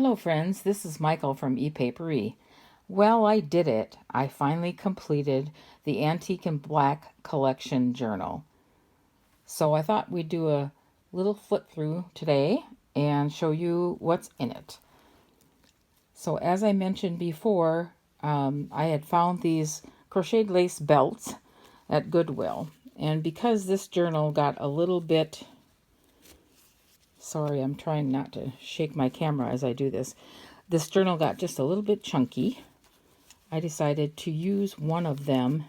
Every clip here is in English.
Hello friends, this is Michael from Epapere. Well, I did it. I finally completed the Antique and Black Collection journal. So I thought we'd do a little flip through today and show you what's in it. So as I mentioned before, I had found these crocheted lace belts at Goodwill. And because this journal got a little bit... Sorry, I'm trying not to shake my camera as I do this. This journal got just a little bit chunky. I decided to use one of them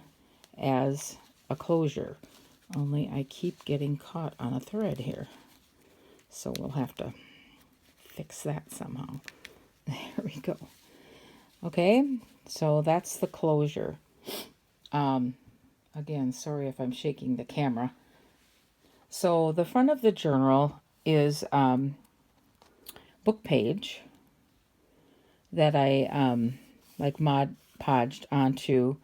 as a closure. Only I keep getting caught on a thread here. So we'll have to fix that somehow. There we go. Okay, so that's the closure. Again, sorry if I'm shaking the camera. So the front of the journal is book page that I like Mod Podged onto.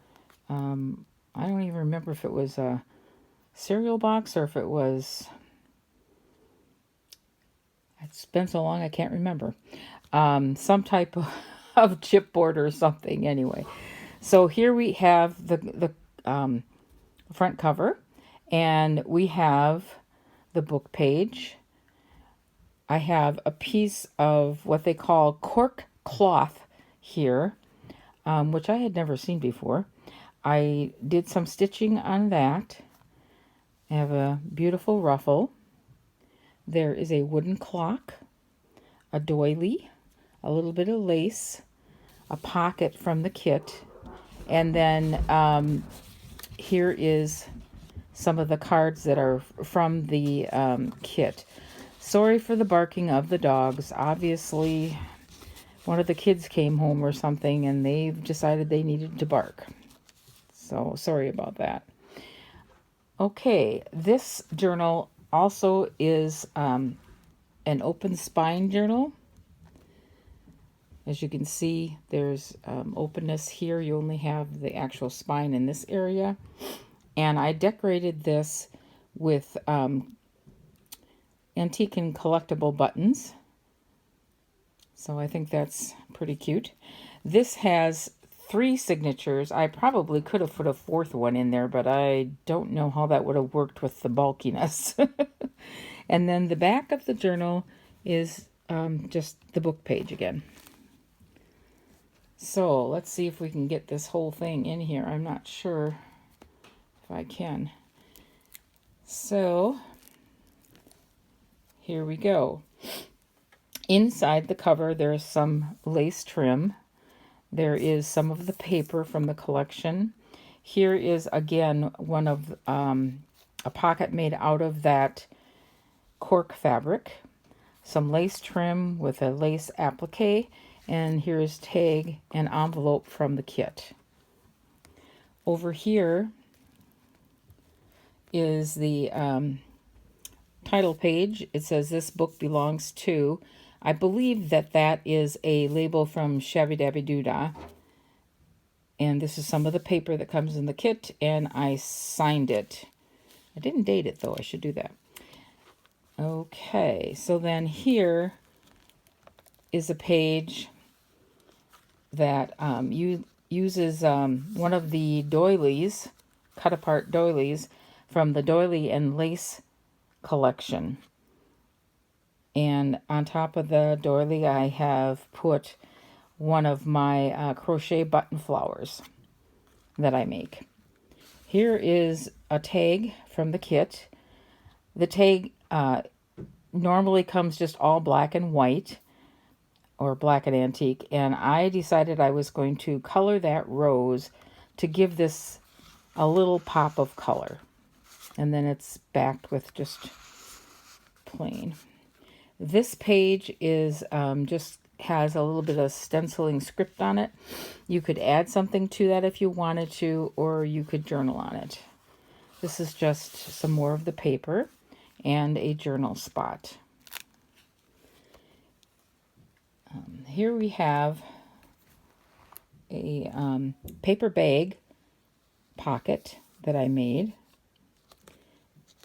I don't even remember if it was a cereal box or if it was... It's been so long I can't remember. Some type of chipboard or something anyway. So here we have the front cover, and we have the book page. I have a piece of what they call cork cloth here, which I had never seen before. I did some stitching on that. I have a beautiful ruffle. There is a wooden clock, a doily, a little bit of lace, a pocket from the kit, and then here is some of the cards that are from the kit. Sorry for the barking of the dogs. Obviously, one of the kids came home or something and they've decided they needed to bark. So sorry about that. Okay, this journal also is an open spine journal. As you can see, there's openness here. You only have the actual spine in this area. And I decorated this with antique and collectible buttons. So I think that's pretty cute. This has 3 signatures. I probably could have put a 4th one in there, but I don't know how that would have worked with the bulkiness. And then the back of the journal is just the book page again. So let's see if we can get this whole thing in here. I'm not sure if I can. So here we go. Inside the cover, there's some lace trim. There is some of the paper from the collection. Here is, again, one of a pocket made out of that cork fabric. Some lace trim with a lace applique. And here's tag and envelope from the kit. Over here is the title page. It says this book belongs to. I believe that that is a label from Shabby Dabby Doodah. And this is some of the paper that comes in the kit, and I signed it. I didn't date it though. I should do that. Okay, so then here is a page that uses one of the doilies, cut apart doilies from the doily and lace collection. And on top of the doily, I have put one of my crochet button flowers that I make. Here is a tag from the kit. The tag normally comes just all black and white, or black and antique, and I decided I was going to color that rose to give this a little pop of color. And then it's backed with just plain. This page is just has a little bit of stenciling script on it. You could add something to that if you wanted to, or you could journal on it. This is just some more of the paper and a journal spot. Here we have a paper bag pocket that I made.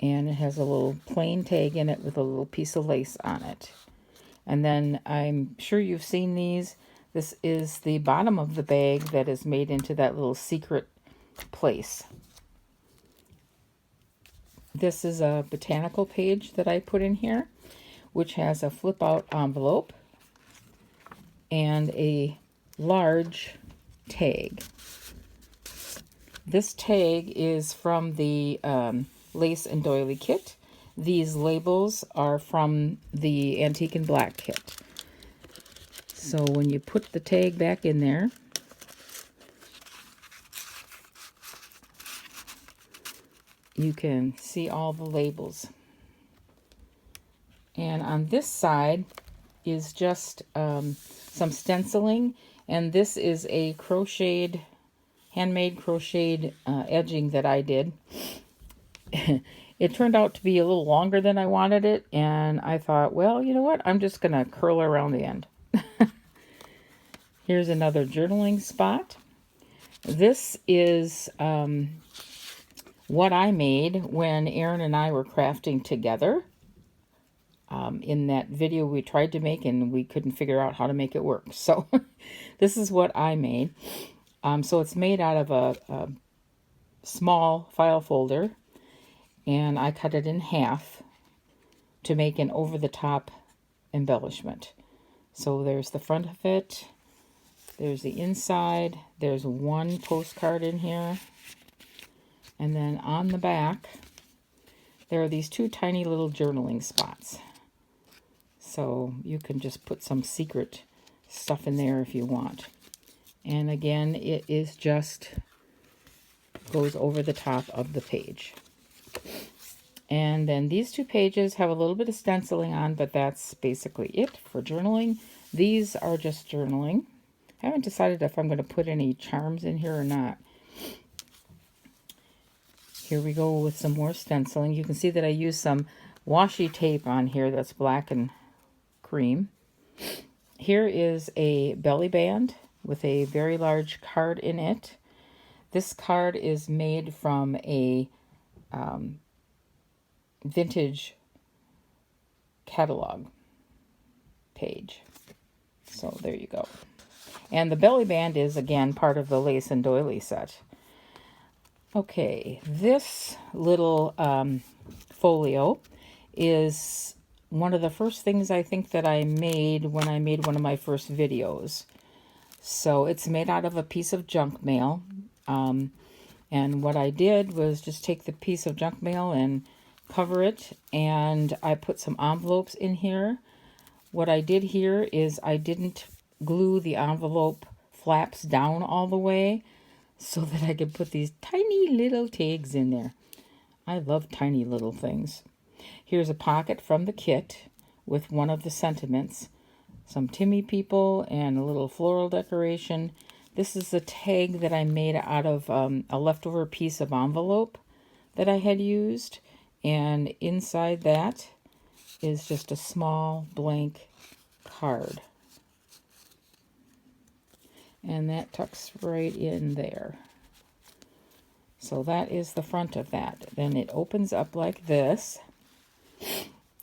And it has a little plain tag in it with a little piece of lace on it. And then I'm sure you've seen these. This is the bottom of the bag that is made into that little secret place. This is a botanical page that I put in here, which has a flip out envelope and a large tag. This tag is from the Lace and Doily kit. These labels are from the Antique and Black kit. So when you put the tag back in there, you can see all the labels. And on this side is just some stenciling, and this is a handmade crocheted edging that I did. It turned out to be a little longer than I wanted it, and I thought, well, you know what? I'm just going to curl around the end. Here's another journaling spot. This is what I made when Erin and I were crafting together. In that video we tried to make and we couldn't figure out how to make it work. So this is what I made. So it's made out of a small file folder, and I cut it in half to make an over-the-top embellishment. So there's the front of it, there's the inside, there's one postcard in here, and then on the back there are these two tiny little journaling spots. So you can just put some secret stuff in there if you want. And again, it is just goes over the top of the page. And then these two pages have a little bit of stenciling on, but that's basically it for journaling. These are just journaling. I haven't decided if I'm going to put any charms in here or not. Here we go with some more stenciling. You can see that I used some washi tape on here that's black and cream. Here is a belly band with a very large card in it. This card is made from a vintage catalog page. So there you go. And the belly band is again part of the Lace and Doily set. Okay, this little folio is one of the first things I think that I made when I made one of my first videos. So it's made out of a piece of junk mail. And what I did was just take the piece of junk mail and cover it, and I put some envelopes in here. What I did here is I didn't glue the envelope flaps down all the way so that I could put these tiny little tags in there. I love tiny little things. Here's a pocket from the kit with one of the sentiments, some Timmy people, and a little floral decoration. This is the tag that I made out of a leftover piece of envelope that I had used. And inside that is just a small blank card. And that tucks right in there. So that is the front of that. Then it opens up like this.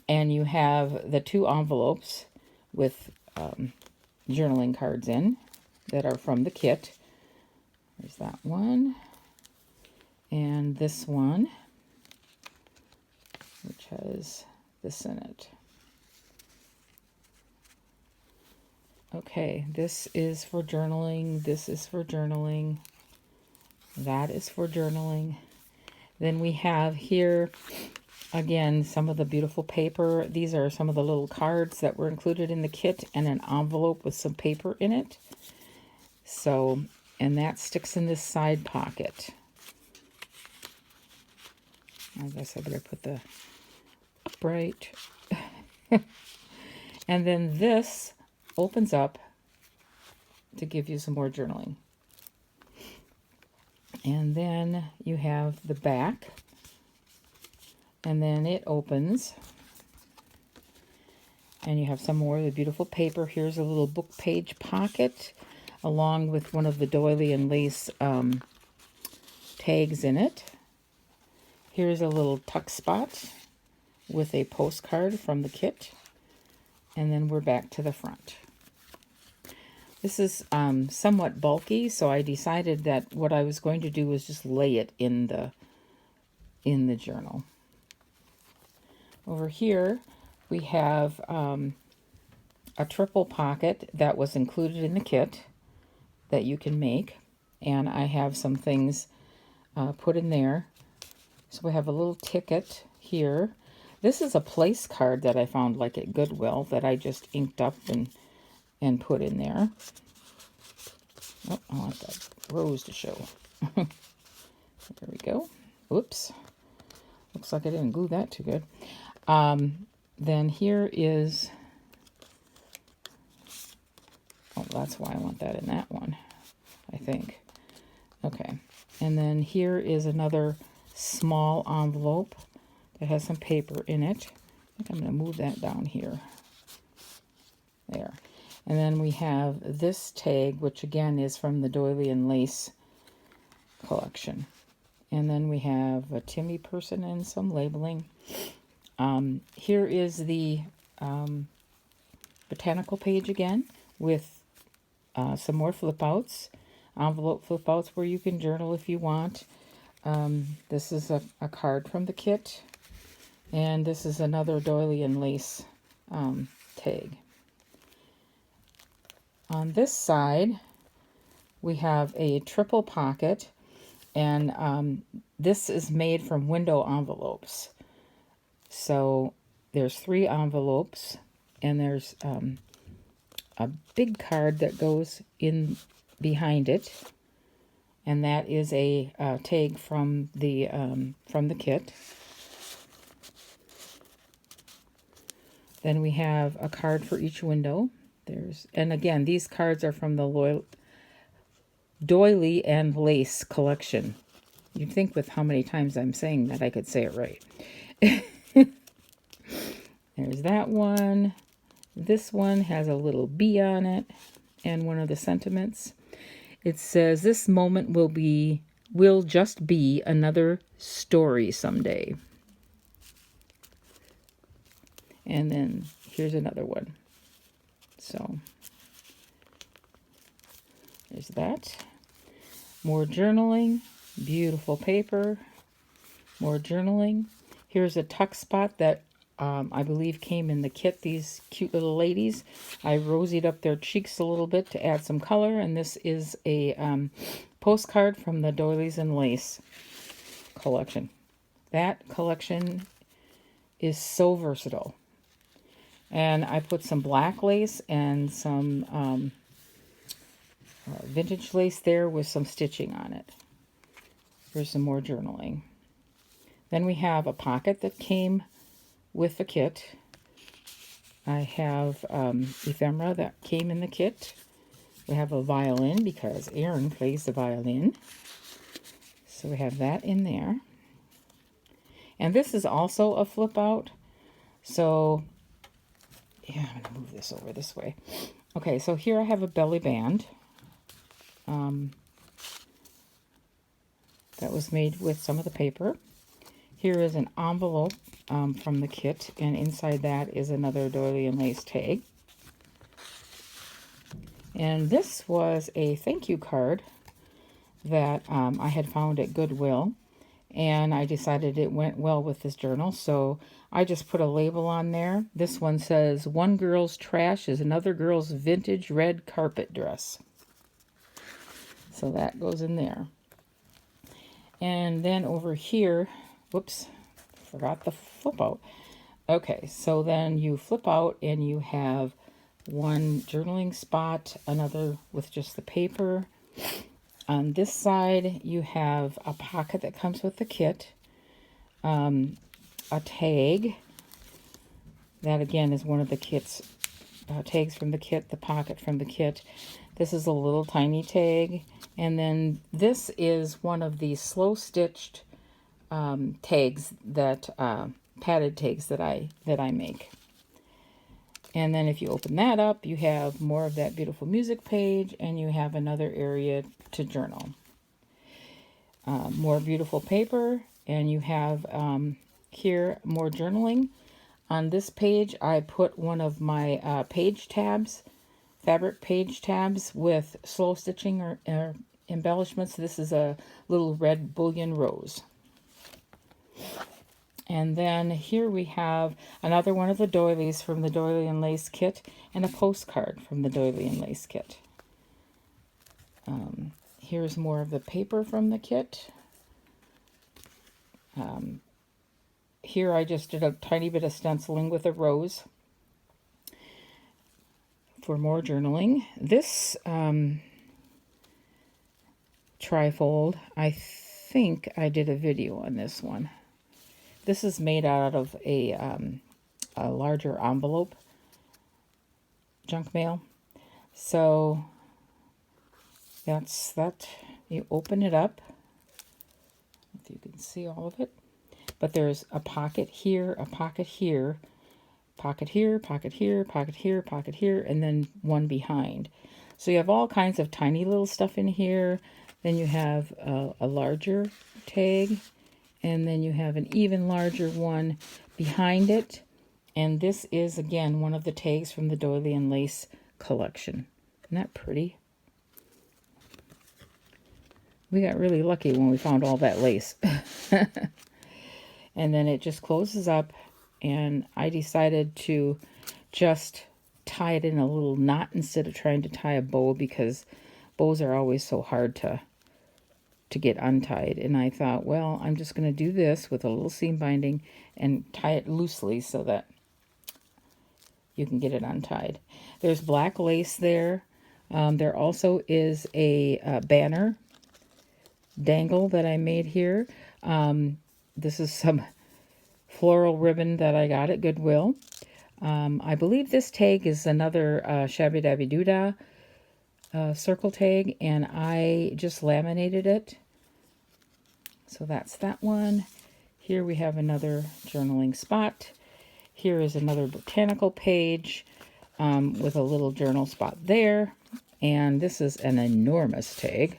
And you have the two envelopes with journaling cards in that are from the kit. There's that one. And this one, which has this in it. Okay, this is for journaling. This is for journaling. That is for journaling. Then we have here, again, some of the beautiful paper. These are some of the little cards that were included in the kit, and an envelope with some paper in it. So, and that sticks in this side pocket. I guess I better put the upright. And then this opens up to give you some more journaling. And then you have the back, and then it opens, and you have some more of the beautiful paper. Here's a little book page pocket along with one of the doily and lace tags in it. Here's a little tuck spot with a postcard from the kit. and then we're back to the front. This is somewhat bulky, so I decided that what I was going to do was just lay it in the journal. Over here we have a triple pocket that was included in the kit that you can make, and I have some things put in there. So we have a little ticket here. This is a place card that I found like at Goodwill that I just inked up and put in there. Oh, I want that rose to show. There we go. Oops. Looks like I didn't glue that too good. Then here is, oh, that's why I want that in that one, I think. Okay. And then here is another small envelope that has some paper in it. I think I'm going to move that down here. There. And then we have this tag, which again is from the Doily and Lace collection. And then we have a Timmy person and some labeling. Here is the botanical page again with some more flip outs, envelope flip outs where you can journal if you want. This is a card from the kit, and this is another Doily and Lace tag. On this side, we have a triple pocket, and this is made from window envelopes. So there's 3 envelopes, and there's a big card that goes in behind it, and that is a tag from the kit. Then we have a card for each window. And again, these cards are from the Doily and Lace collection. You'd think with how many times I'm saying that I could say it right. There's that one. This one has a little bee on it and one of the sentiments. It says, "This moment will just be another story someday." And then here's another one. So there's that. More journaling, beautiful paper, more journaling. Here's a tuck spot that I believe came in the kit, these cute little ladies. I rosied up their cheeks a little bit to add some color, and this is a postcard from the Doilies and Lace collection. That collection is so versatile. And I put some black lace and some vintage lace there with some stitching on it. Here's some more journaling. Then we have a pocket that came with the kit. I have ephemera that came in the kit. We have a violin because Erin plays the violin. So we have that in there. And this is also a flip out. So yeah, I'm going to move this over this way. Okay, so here I have a belly band that was made with some of the paper. Here is an envelope from the kit, and inside that is another Doily and Lace tag. And this was a thank you card that I had found at Goodwill, and I decided it went well with this journal, so I just put a label on there. This one says, "One girl's trash is another girl's vintage red carpet dress." So that goes in there. And then over here, whoops, forgot the flip out. Okay, so then you flip out and you have one journaling spot, another with just the paper. On this side, you have a pocket that comes with the kit, a tag. That again is one of the kit's tags from the kit, the pocket from the kit. This is a little tiny tag. And then this is one of the slow stitched tags that padded tags that I make. And then if you open that up, you have more of that beautiful music page, and you have another area to journal. More beautiful paper, and you have here more journaling. On this page, I put one of my page tabs, fabric page tabs with slow stitching or embellishments. This is a little red bullion rose. And then here we have another one of the doilies from the Doily and Lace kit and a postcard from the Doily and Lace kit. Here's more of the paper from the kit. Here I just did a tiny bit of stenciling with a rose for more journaling. This trifold, I think I did a video on this one. This is made out of a larger envelope, junk mail. So that's that. You open it up, if you can see all of it. But there's a pocket here, a pocket here, pocket here, pocket here, pocket here, pocket here, and then one behind. So you have all kinds of tiny little stuff in here. Then you have a larger tag, and then you have an even larger one behind it. And this is, again, one of the tags from the Doily and Lace collection. Isn't that pretty? We got really lucky when we found all that lace. And then it just closes up, and I decided to just tie it in a little knot instead of trying to tie a bow, because bows are always so hard to get untied. And I thought, well, I'm just going to do this with a little seam binding and tie it loosely so that you can get it untied. There's black lace there. There also is a banner dangle that I made here. This is some floral ribbon that I got at Goodwill. I believe this tag is another Shabby Dabby Doodah circle tag, and I just laminated it. So that's that one. Here we have another journaling spot. Here is another botanical page with a little journal spot there. And this is an enormous tag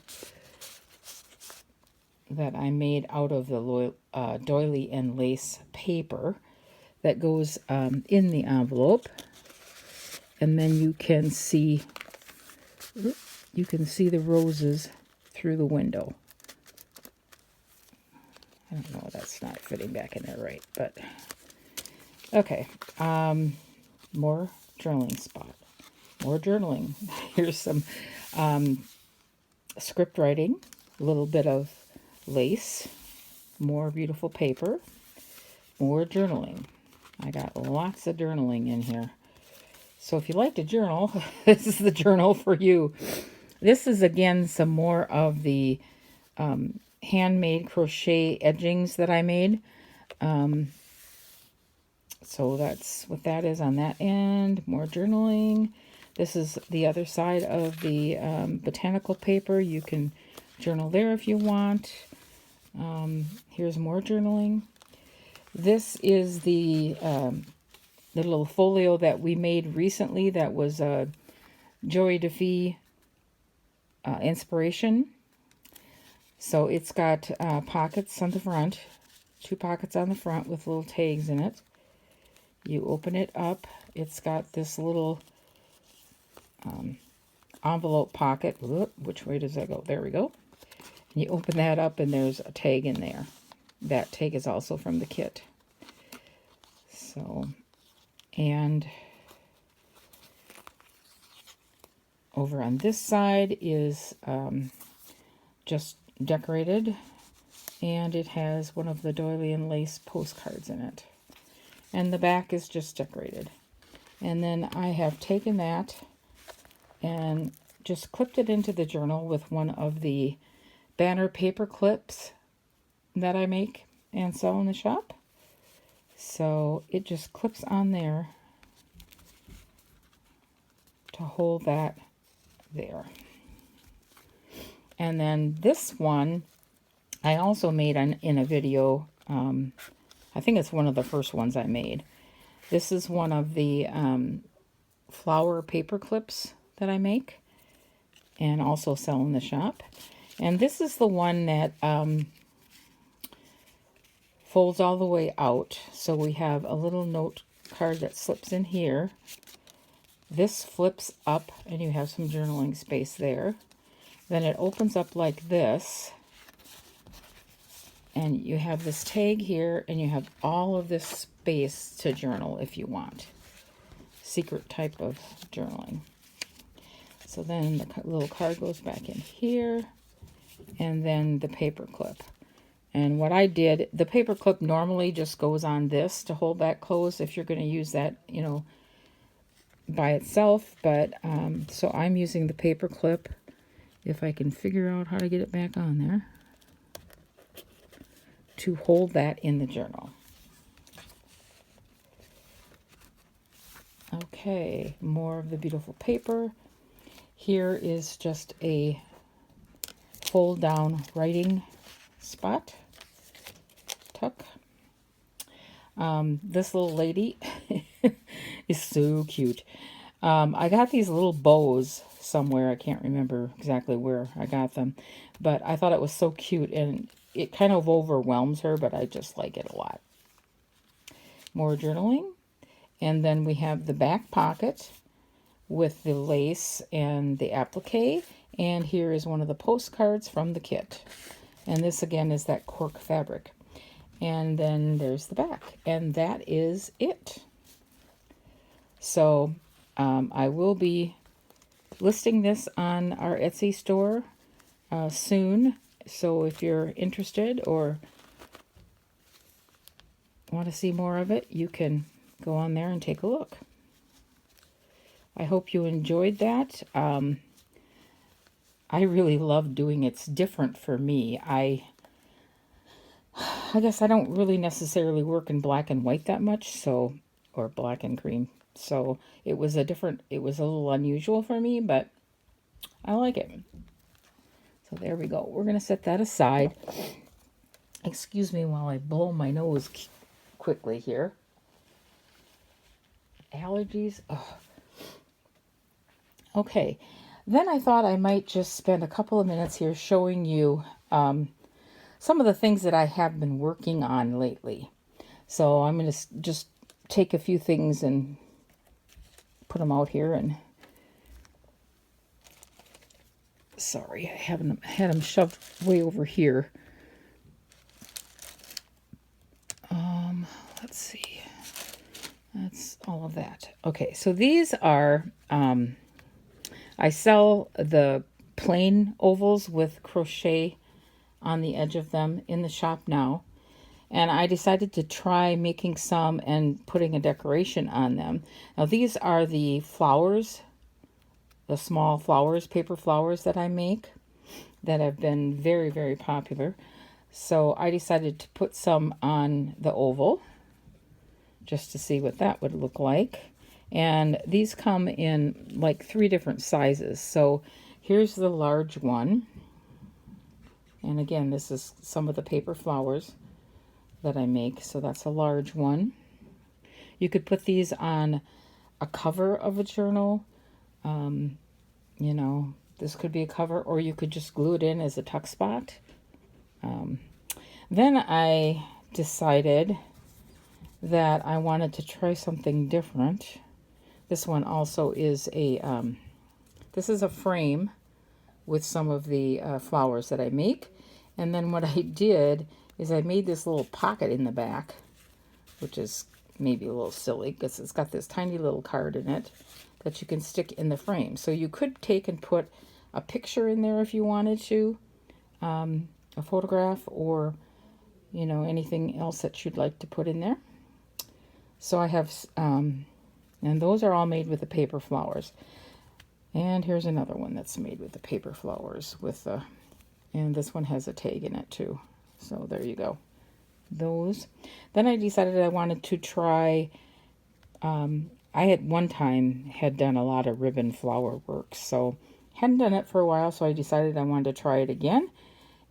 that I made out of the Doily and Lace paper that goes in the envelope. And then you can see the roses through the window. I don't know, that's not fitting back in there right, but okay. More journaling spot. More journaling. Here's some script writing, a little bit of lace, more beautiful paper, more journaling. I got lots of journaling in here. So if you like to journal, this is the journal for you. This is, again, some more of the handmade crochet edgings that I made. So that's what that is on that end. More journaling. This is the other side of the botanical paper. You can journal there if you want. Here's more journaling. This is the little folio that we made recently that was a Joey DeFee inspiration. So it's got pockets on the front, 2 pockets on the front with little tags in it. You open it up. It's got this little envelope pocket. Whoop, which way does that go? There we go. And you open that up, and there's a tag in there. That tag is also from the kit. So, and over on this side is just decorated, and it has one of the Doily and Lace postcards in it. And the back is just decorated. And then I have taken that and just clipped it into the journal with one of the banner paper clips that I make and sell in the shop. So it just clips on there to hold that there. And then this one I also made in a video. I think it's one of the first ones I made. This is one of the flower paper clips that I make and also sell in the shop. And this is the one that folds all the way out. So we have a little note card that slips in here. This flips up and you have some journaling space there. Then it opens up like this. And you have this tag here and you have all of this space to journal if you want. Secret type of journaling. So then the little card goes back in here. And then the paper clip. And what I did, the paper clip normally just goes on this to hold that closed if you're going to use that, you know, by itself. But so I'm using the paper clip, if I can figure out how to get it back on there, to hold that in the journal. Okay, more of the beautiful paper. Here is just a fold down writing spot. Tuck. This little lady is so cute. I got these little bows somewhere. I can't remember exactly where I got them, but I thought it was so cute, and it kind of overwhelms her, but I just like it a lot. More journaling. And then we have the back pocket with the lace and the applique. And here is one of the postcards from the kit. And this again is that cork fabric. And then there's the back. And that is it. So I will be listing this on our Etsy store soon. So if you're interested or want to see more of it, you can go on there and take a look. I hope you enjoyed that. I really love doing it. It's different for me. I guess I don't really necessarily work in black and white that much, so, or black and cream. So it was a little unusual for me, but I like it. So there we go. We're going to set that aside. Excuse me while I blow my nose quickly here. Allergies. Oh. Okay. Then I thought I might just spend a couple of minutes here showing you some of the things that I have been working on lately. So I'm going to just take a few things and put them out here. And sorry, I haven't had them shoved way over here. Let's see. That's all of that. Okay, so these are, I sell the plain ovals with crochet on the edge of them in the shop now. And I decided to try making some and putting a decoration on them. Now these are the flowers, the small flowers, paper flowers that I make that have been very, very popular. So I decided to put some on the oval just to see what that would look like. And these come in like 3 different sizes. So here's the large one. And again, this is some of the paper flowers that I make. So that's a large one. You could put these on a cover of a journal. You know, this could be a cover, or you could just glue it in as a tuck spot. Then I decided that I wanted to try something different. This one also is this is a frame with some of the flowers that I make. And then what I did is I made this little pocket in the back, which is maybe a little silly because it's got this tiny little card in it that you can stick in the frame. So you could take and put a picture in there if you wanted to, a photograph, or, you know, anything else that you'd like to put in there. So I have, and those are all made with the paper flowers. And here's another one that's made with the paper flowers with the, and this one has a tag in it too. So there you go. Those. Then I decided I wanted to try, I had one time had done a lot of ribbon flower work. So hadn't done it for a while, so I decided I wanted to try it again.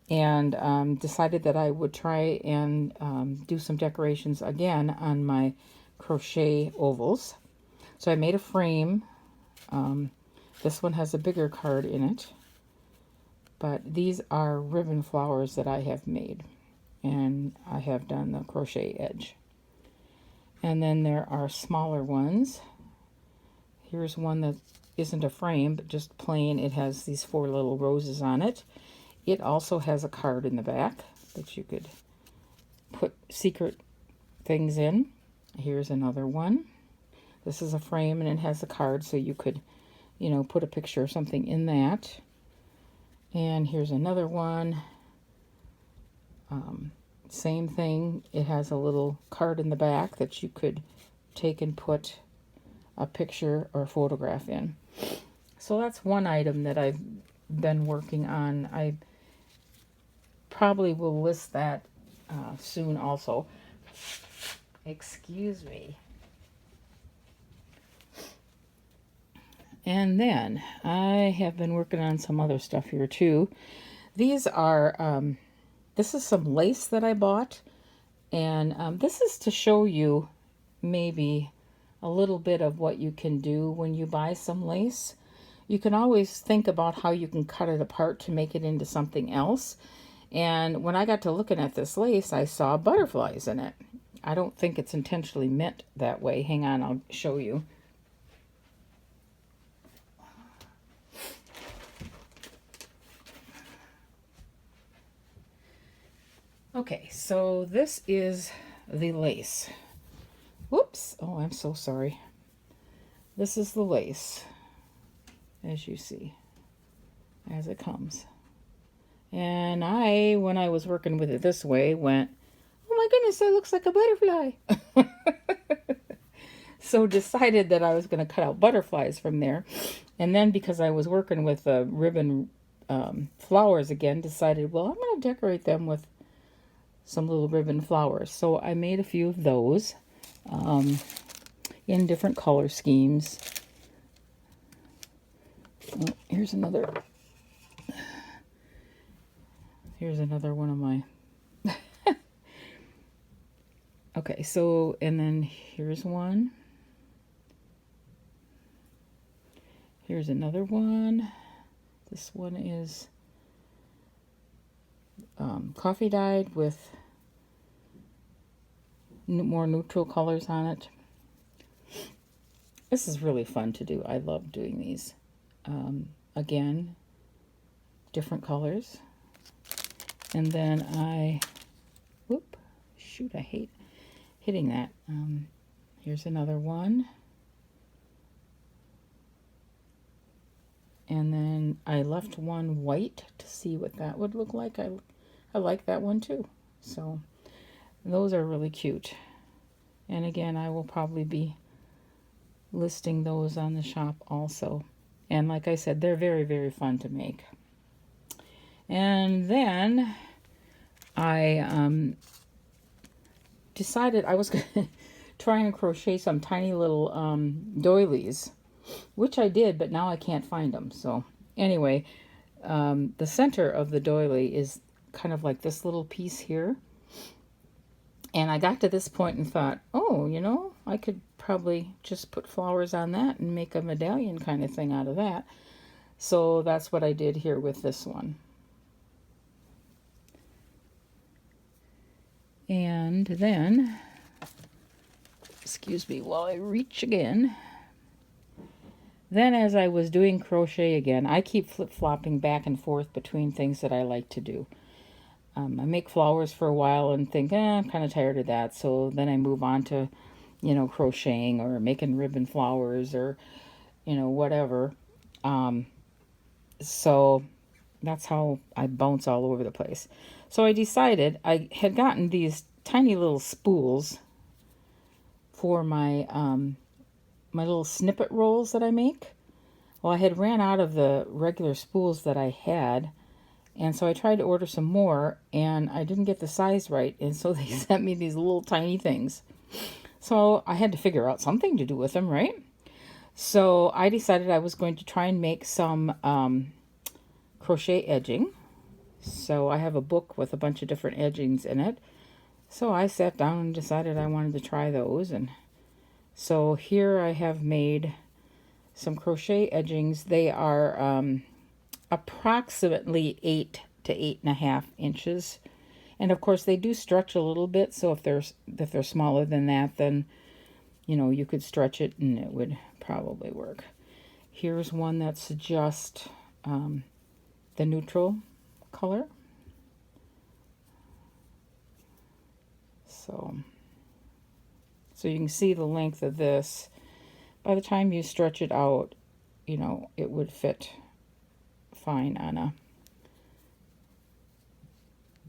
And decided that I would try and do some decorations again on my crochet ovals. So I made a frame. This one has a bigger card in it, but these are ribbon flowers that I have made, and I have done the crochet edge. And then there are smaller ones. Here's one that isn't a frame, but just plain. It has these 4 little roses on it. It also has a card in the back that you could put secret things in. Here's another one. This is a frame and it has a card, so you could, put a picture or something in that. And here's another one. Same thing. It has a little card in the back that you could take and put a picture or photograph in. So that's one item that I've been working on. I probably will list that soon also. Excuse me. And then I have been working on some other stuff here too. These are, this is some lace that I bought. And this is to show you maybe a little bit of what you can do when you buy some lace. You can always think about how you can cut it apart to make it into something else. And when I got to looking at this lace, I saw butterflies in it. I don't think it's intentionally meant that way. Hang on, I'll show you. Okay, so this is the lace. Whoops. Oh, I'm so sorry. This is the lace, as you see, as it comes. And when I was working with it this way, went, oh my goodness, that looks like a butterfly. So decided that I was going to cut out butterflies from there. And then because I was working with ribbon flowers again, decided, well, I'm going to decorate them with some little ribbon flowers. So I made a few of those in different color schemes. Oh, here's another one of my okay, so and then here's one. Here's another one. This one is coffee dyed with more neutral colors on it. This is really fun to do. I love doing these. Again, different colors. And then I hate hitting that. Here's another one. And then I left one white to see what that would look like. I like that one too. So those are really cute. And again, I will probably be listing those on the shop also. And like I said, they're very, very fun to make. And then I decided I was going to try and crochet some tiny little doilies, which I did, but now I can't find them. So anyway, the center of the doily is kind of like this little piece here. And I got to this point and thought, oh, I could probably just put flowers on that and make a medallion kind of thing out of that. So that's what I did here with this one. And then, excuse me while I reach again. Then as I was doing crochet again, I keep flip-flopping back and forth between things that I like to do. I make flowers for a while and think, I'm kind of tired of that. So then I move on to, crocheting or making ribbon flowers or, whatever. So that's how I bounce all over the place. So I decided I had gotten these tiny little spools for my my little snippet rolls that I make. Well, I had ran out of the regular spools that I had, and so I tried to order some more, and I didn't get the size right, and so they sent me these little tiny things. So I had to figure out something to do with them, right? So I decided I was going to try and make some crochet edging. So I have a book with a bunch of different edgings in it. So I sat down and decided I wanted to try those. And so here I have made some crochet edgings. They are approximately 8 to 8.5 inches. And of course they do stretch a little bit. So if they're smaller than that, then you know, you could stretch it and it would probably work. Here's one that's just the neutral color. So you can see the length of this. By the time you stretch it out, you know, it would fit fine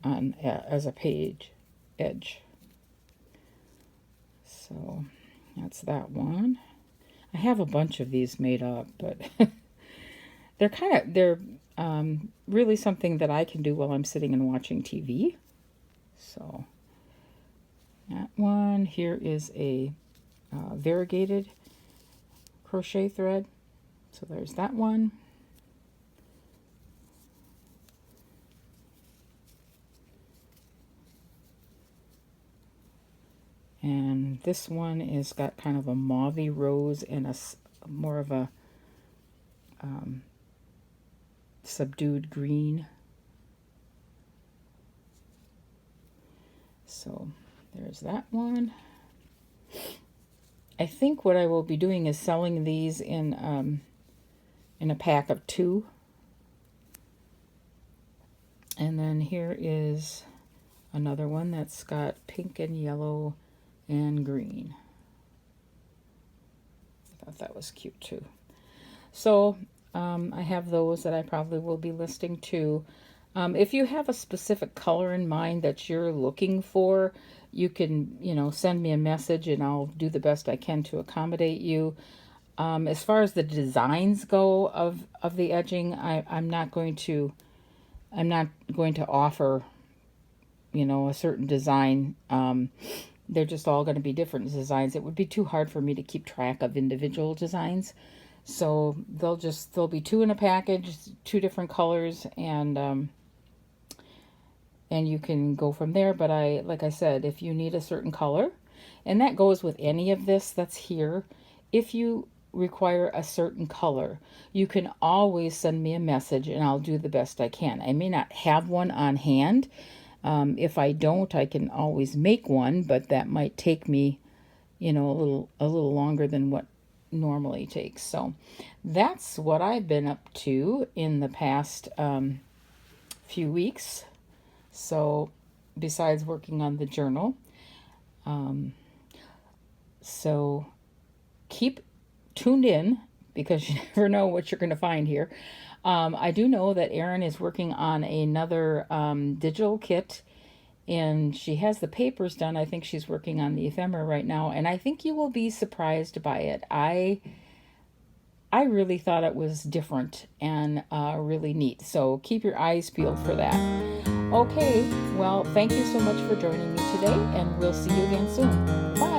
as a page edge. So that's that one. I have a bunch of these made up, but they're really something that I can do while I'm sitting and watching TV. So that one here is a variegated crochet thread. So there's that one. And this one is got kind of a mauvey rose and a more of a subdued green. So there's that one. I think what I will be doing is selling these in a pack of 2. And then here is another one that's got pink and yellow and green. I thought that was cute too. So I have those that I probably will be listing too. If you have a specific color in mind that you're looking for, you can, you know, send me a message and I'll do the best I can to accommodate you. As far as the designs go of the edging, I'm not going to offer, you know, a certain design. They're just all going to be different designs. It would be too hard for me to keep track of individual designs. So there'll be 2 in a package, 2 different colors, and you can go from there. But like I said, if you need a certain color, and that goes with any of this that's here, if you require a certain color, you can always send me a message and I'll do the best I can. I may not have one on hand. If I don't, I can always make one, but that might take me, you know, a little longer than what normally takes. So that's what I've been up to in the past few weeks. So besides working on the journal, so keep tuned in because you never know what you're going to find here. I do know that Erin is working on another digital kit, and she has the papers done. I think she's working on the ephemera right now, and I think you will be surprised by it. I really thought it was different and really neat, so keep your eyes peeled for that. Okay, well, thank you so much for joining me today, and we'll see you again soon. Bye.